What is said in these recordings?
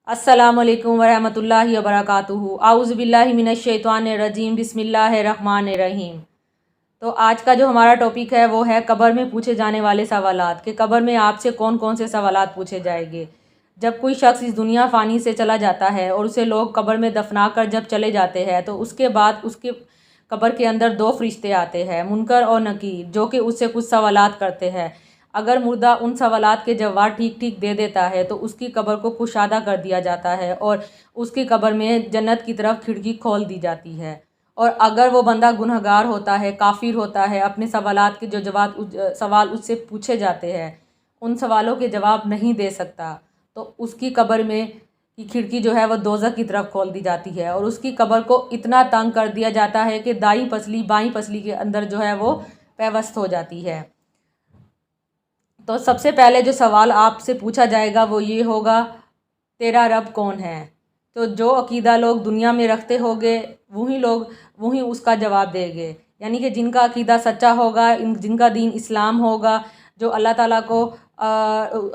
अस्सलामुअलैकुम वरहमतुल्लाहि वबरकातुहू। आउज़ुबिल्लाहि मिनश्शैतानिर्रजीम। बिस्मिल्लाहिर्रहमानिर्रहीम। तो आज का जो हमारा टॉपिक है वो है कब्र में पूछे जाने वाले सवालात कि कब्र में आपसे कौन कौन से सवालात पूछे जाएंगे। जब कोई शख्स इस दुनिया फ़ानी से चला जाता है और उसे लोग कब्र में दफना कर जब चले जाते हैं तो उसके बाद उसके कब्र के अंदर दो फरिश्ते आते हैं, मुनकर और नकीर, जो कि उससे कुछ सवालात करते हैं। अगर मुर्दा उन सवालात के जवाब ठीक ठीक दे देता है तो उसकी कब्र को कुशादा कर दिया जाता है और उसकी कब्र में जन्नत की तरफ खिड़की खोल दी जाती है। और अगर वो बंदा गुनहगार होता है, काफिर होता है, अपने सवालात के जो सवाल उससे पूछे जाते हैं उन सवालों के जवाब नहीं दे सकता तो उसकी कब्र में की खिड़की जो है वो दोज़ख की तरफ खोल दी जाती है और उसकी कब्र को इतना तंग कर दिया जाता है कि दाईं पसली बाईं पसली के अंदर जो है वो पेवस्त हो जाती है। तो सबसे पहले जो सवाल आपसे पूछा जाएगा वो ये होगा, तेरा रब कौन है। तो जो अकीदा लोग दुनिया में रखते होंगे वही उसका जवाब देंगे, यानी कि जिनका अकीदा सच्चा होगा, जिनका दीन इस्लाम होगा, जो अल्लाह ताला को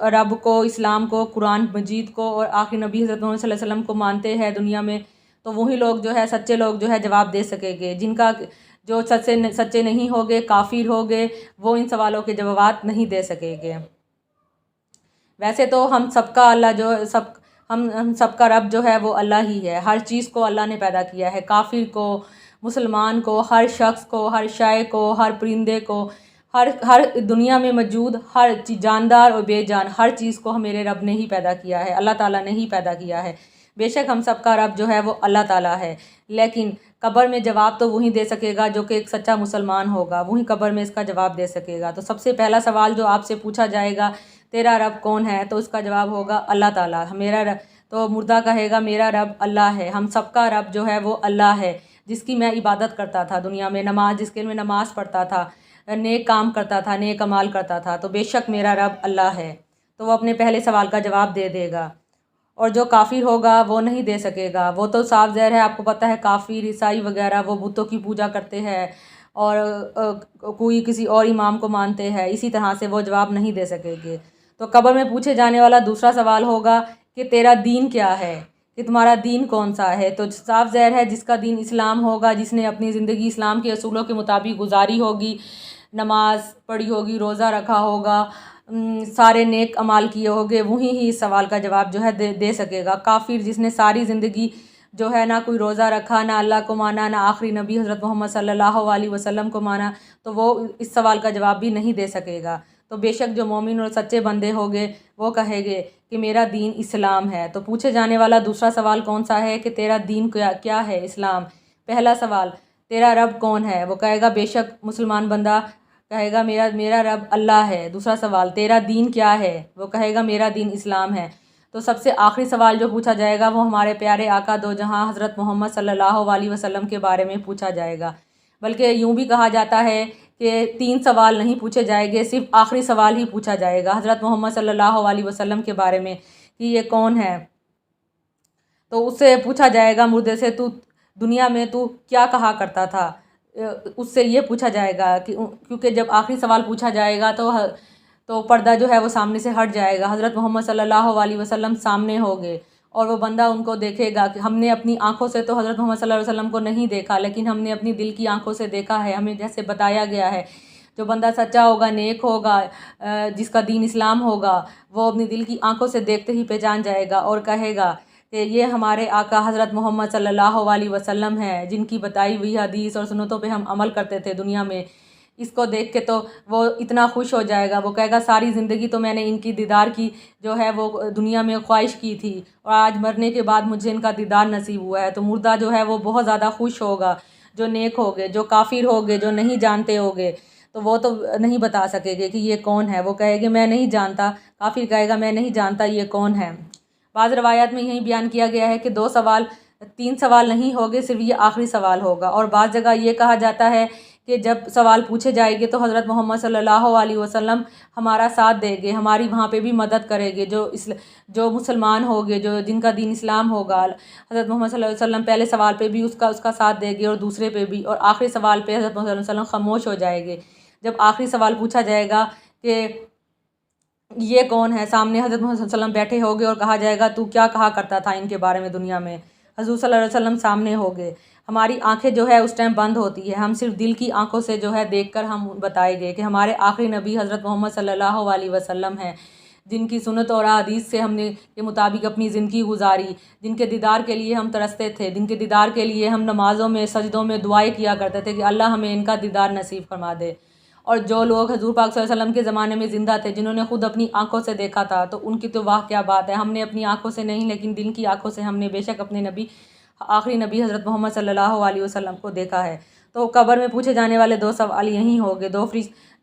रब को, इस्लाम को, कुरान मजीद को और आखिरी नबी हज़रत मोहम्मद सल्लल्लाहु अलैहि वसल्लम को मानते हैं दुनिया में, तो वही लोग जो है सच्चे लोग जो है जवाब दे सकेंगे। जिनका जो सच्चे नहीं होंगे, काफिर होंगे, वो इन सवालों के जवाब नहीं दे सकेंगे। वैसे तो हम सबका अल्लाह जो सब हम सबका रब जो है वो अल्लाह ही है। हर चीज़ को अल्लाह ने पैदा किया है, काफिर को, मुसलमान को, हर शख्स को, हर शाय को, हर परिंदे को, हर दुनिया में मौजूद हर जानदार और बेजान हर चीज़ को मेरे रब ने ही पैदा किया है, अल्लाह ताला ने ही पैदा किया है। बेशक हम सबका रब जो है वो अल्लाह ताला है, लेकिन कब्र में जवाब तो वही दे सकेगा जो कि एक सच्चा मुसलमान होगा, वही कब्र में इसका जवाब दे सकेगा। तो सबसे पहला सवाल जो आपसे पूछा जाएगा, तेरा रब कौन है, तो उसका जवाब होगा अल्लाह ताला। मेरा रब, तो मुर्दा कहेगा मेरा रब अल्लाह है। हम सबका रब जो है वो अल्लाह है, जिसकी मैं इबादत करता था दुनिया में, जिसके मैं नमाज़ पढ़ता था, नेक काम करता था, नेक अमाल करता था, तो बेशक मेरा रब अल्लाह है। तो वो अपने पहले सवाल का जवाब दे देगा। और जो काफिर होगा वो नहीं दे सकेगा, वो तो साफ ज़ाहिर है, आपको पता है काफिर ईसाई वगैरह वो बुतों की पूजा करते हैं और कोई किसी और इमाम को मानते हैं, इसी तरह से वो जवाब नहीं दे सकेंगे। तो कब्र में पूछे जाने वाला दूसरा सवाल होगा कि तेरा दीन क्या है, कि तुम्हारा दीन कौन सा है। तो साफ ज़ाहिर है जिसका दीन इस्लाम होगा, जिसने अपनी ज़िंदगी इस्लाम के असूलों के मुताबिक गुजारी होगी, नमाज पढ़ी होगी, रोज़ा रखा होगा, सारे नेक अमाल किए होंगे, वही ही इस सवाल का जवाब जो है दे सकेगा। काफिर जिसने सारी ज़िंदगी जो है ना कोई रोज़ा रखा, ना अल्लाह को माना, ना आखिरी नबी हज़रत मोहम्मद सल्लल्लाहु अलैहि वसल्लम को माना, तो वो इस सवाल का जवाब भी नहीं दे सकेगा। तो बेशक जो मोमिन और सच्चे बंदे होंगे वो कहेंगे कि मेरा दीन इस्लाम है। तो पूछे जाने वाला दूसरा सवाल कौन सा है कि तेरा दीन क्या है, इस्लाम। पहला सवाल, तेरा रब कौन है, वो कहेगा बेशक मुसलमान बंदा कहेगा मेरा मेरा रब अल्लाह है। दूसरा सवाल, तेरा दीन क्या है, वो कहेगा मेरा दीन इस्लाम है। तो सबसे आखिरी सवाल जो पूछा जाएगा वो हमारे प्यारे आका दो जहां हज़रत मोहम्मद सल्लल्लाहु अलैहि वसल्लम के बारे में पूछा जाएगा। बल्कि यूँ भी कहा जाता है कि 3 सवाल नहीं पूछे जाएंगे, सिर्फ आखिरी सवाल ही पूछा जाएगा हज़रत मोहम्मद सल्लल्लाहु अलैहि वसल्लम के बारे में कि ये कौन है। तो उससे पूछा जाएगा मुर्दे से, तू दुनिया में तू क्या कहा करता था। उससे ये पूछा जाएगा कि क्योंकि जब आखिरी सवाल पूछा जाएगा तो पर्दा जो है वो सामने से हट जाएगा, हज़रत मोहम्मद सल्लल्लाहु अलैहि वसल्लम सामने होंगे और वो बंदा उनको देखेगा कि हमने अपनी आंखों से तो हज़रत मोहम्मद सल्लल्लाहु अलैहि वसल्लम को नहीं देखा, लेकिन हमने अपनी दिल की आंखों से देखा है, हमें जैसे बताया गया है। जो बंदा सच्चा होगा, नेक होगा, जिसका दीन इस्लाम होगा, वो अपनी दिल की आंखों से देखते ही पहचान जाएगा और कहेगा कि ये हमारे आका हज़रत मोहम्मद सल्लल्लाहु अलैहि वसल्लम हैं, जिनकी बताई हुई हदीस और सुन्नतों पे हम अमल करते थे दुनिया में। इसको देख के तो वो इतना खुश हो जाएगा, वो कहेगा सारी ज़िंदगी तो मैंने इनकी दीदार की जो है वो दुनिया में ख्वाहिश की थी और आज मरने के बाद मुझे इनका दीदार नसीब हुआ है। तो मुर्दा जो है वो बहुत ज़्यादा खुश होगा। जो नेक होगे, जो काफिर होगे, जो नहीं जानते होगे, तो वो तो नहीं बता सकेंगे कि ये कौन है। वो कहेंगे मैं नहीं जानता, काफिर कहेगा मैं नहीं जानता ये कौन है। बाज़ रवायात में यही बयान किया गया है कि 3 सवाल नहीं होंगे, सिर्फ ये आखिरी सवाल होगा। और बाज़ जगह ये कहा जाता है कि जब सवाल पूछे जाएंगे तो हज़रत मोहम्मद सल्लल्लाहु अलैहि वसल्लम हमारा साथ देंगे, हमारी वहाँ पे भी मदद करेंगे। जो मुसलमान होंगे, जो जिनका दीन इस्लाम होगा, हज़रत मोहम्मद सल्लल्लाहु अलैहि वसल्लम पहले सवाल पे भी उसका साथ देंगे और दूसरे पे भी, और आखिरी सवाल पे हज़रत मोहम्मद सल्लल्लाहु अलैहि वसल्लम खामोश हो जाएंगे। जब आखिरी सवाल पूछा जाएगा कि یہ کون ہے؟ سامنے حضرت محمد صلی اللہ علیہ وسلم بیٹھے ہوگے اور کہا جائے گا تو کیا کہا کرتا تھا ان کے بارے میں دنیا میں، حضور صلی اللہ علیہ وسلم سامنے ہوگے، ہماری آنکھیں جو ہے اس ٹائم بند ہوتی ہے، ہم صرف دل کی آنکھوں سے جو ہے دیکھ کر ہم بتائے گئے کہ ہمارے آخری نبی حضرت محمد صلی اللہ علیہ وسلم ہیں، جن کی سنت اور حدیث سے ہم نے کے مطابق اپنی زندگی گزاری، جن کے دیدار کے لیے ہم ترستے تھے، جن کے دیدار کے لیے ہم نمازوں میں سجدوں میں دعائیں کیا کرتے تھے کہ اللہ ہمیں ان کا دیدار نصیب فرما دے۔ اور جو لوگ حضور پاک صلی اللہ علیہ وسلم کے زمانے میں زندہ تھے، جنہوں نے خود اپنی آنکھوں سے دیکھا تھا، تو ان کی تو واہ کیا بات ہے، ہم نے اپنی آنکھوں سے نہیں لیکن دل کی آنکھوں سے ہم نے بے شک اپنے نبی آخری نبی حضرت محمد صلی اللہ علیہ وسلم کو دیکھا ہے۔ تو قبر میں پوچھے جانے والے دو سوال یہی ہوں گے،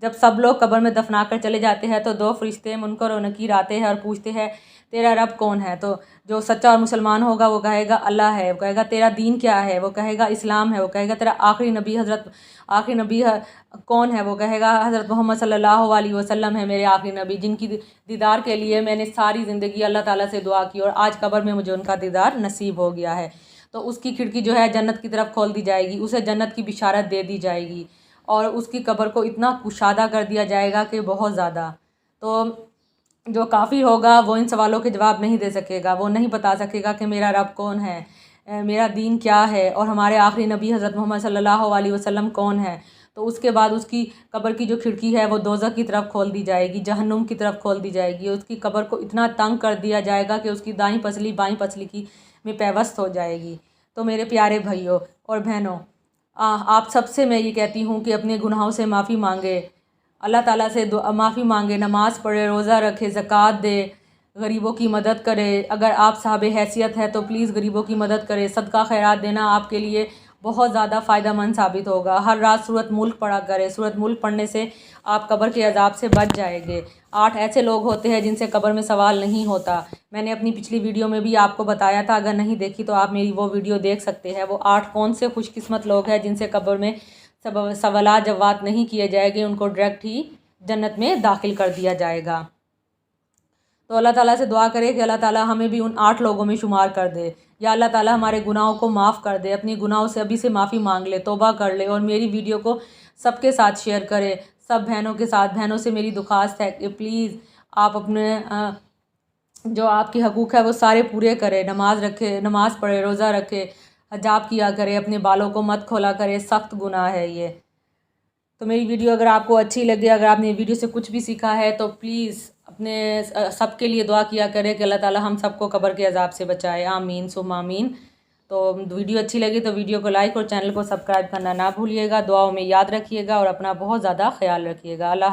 جب سب لوگ قبر میں دفنا کر چلے جاتے ہیں تو دو فرشتے منکر و نکیر آتے ہیں اور پوچھتے ہیں تیرا رب کون ہے؟ تو جو سچا اور مسلمان ہوگا وہ کہے گا اللہ ہے، وہ کہے گا تیرا دین کیا ہے؟ وہ کہے گا اسلام ہے، وہ کہے گا تیرا آخری نبی کون ہے؟ وہ کہے گا حضرت محمد صلی اللہ علیہ وسلم ہے میرے آخری نبی، جن کی دیدار کے لیے میں نے ساری زندگی اللہ تعالیٰ سے دعا کی اور آج قبر میں مجھے ان کا دیدار نصیب ہو گیا ہے۔ تو اس کی کھڑکی جو ہے جنت کی طرف کھول دی جائے گی، اسے جنت کی بشارت دے دی جائے گی اور اس کی قبر کو اتنا کشادہ کر دیا جائے گا کہ بہت زیادہ۔ تو جو کافر ہوگا وہ ان سوالوں کے جواب نہیں دے سکے گا، وہ نہیں بتا سکے گا کہ میرا رب کون ہے، میرا دین کیا ہے اور ہمارے آخری نبی حضرت محمد صلی اللہ علیہ وسلم کون ہے۔ تو اس کے بعد اس کی قبر کی جو کھڑکی ہے وہ دوزخ کی طرف کھول دی جائے گی، جہنم کی طرف کھول دی جائے گی، اس کی قبر کو اتنا تنگ کر دیا جائے گا کہ اس کی دائیں پسلی بائیں پسلی کی میں پیوست ہو جائے گی۔ تو میرے پیارے بھائیوں اور بہنوں، آپ سب سے میں یہ کہتی ہوں کہ اپنے گناہوں سے معافی مانگے، اللہ تعالیٰ سے معافی مانگے، نماز پڑھے، روزہ رکھے، زکوٰۃ دے، غریبوں کی مدد کرے، اگر آپ صاحب حیثیت ہے تو پلیز غریبوں کی مدد کرے، صدقہ خیرات دینا آپ کے لیے بہت زیادہ فائدہ مند ثابت ہوگا۔ ہر رات سورۃ ملک پڑھا کرے، سورۃ ملک پڑھنے سے آپ قبر کے عذاب سے بچ جائیں گے۔ 8 ایسے لوگ ہوتے ہیں جن سے قبر میں سوال نہیں ہوتا، میں نے اپنی پچھلی ویڈیو میں بھی آپ کو بتایا تھا، اگر نہیں دیکھی تو آپ میری وہ ویڈیو دیکھ سکتے ہیں۔ وہ 8 کون سے خوش قسمت لوگ ہیں جن سے قبر میں سوالات جوابات نہیں کیے جائیں گے، ان کو ڈائریکٹ ہی جنت میں داخل کر دیا جائے گا۔ تو اللہ تعالیٰ سے دعا کرے کہ اللہ تعالیٰ ہمیں بھی ان 8 لوگوں میں شمار کر دے، یا اللہ تعالیٰ ہمارے گناہوں کو معاف کر دے، اپنی گناہوں سے ابھی سے معافی مانگ لے، توبہ کر لے اور میری ویڈیو کو سب کے ساتھ شیئر کرے، سب بہنوں کے ساتھ۔ بہنوں سے میری درخواست ہے کہ پلیز آپ اپنے جو آپ کے حقوق ہے وہ سارے پورے کرے، نماز پڑھے، روزہ رکھے، حجاب کیا کرے، اپنے بالوں کو مت کھولا کرے، سخت گناہ ہے یہ۔ تو میری ویڈیو اگر آپ کو اچھی لگے، اگر آپ نے ویڈیو سے کچھ بھی سیکھا ہے تو پلیز اپنے سب کے لیے دعا کیا کرے کہ اللہ تعالیٰ ہم سب کو قبر کے عذاب سے بچائے، آمین ثم آمین۔ تو ویڈیو اچھی لگی تو ویڈیو کو لائک اور چینل کو سبسکرائب کرنا نہ بھولیے گا، دعاؤں میں یاد رکھیے گا اور اپنا بہت زیادہ خیال رکھیے گا۔ اللہ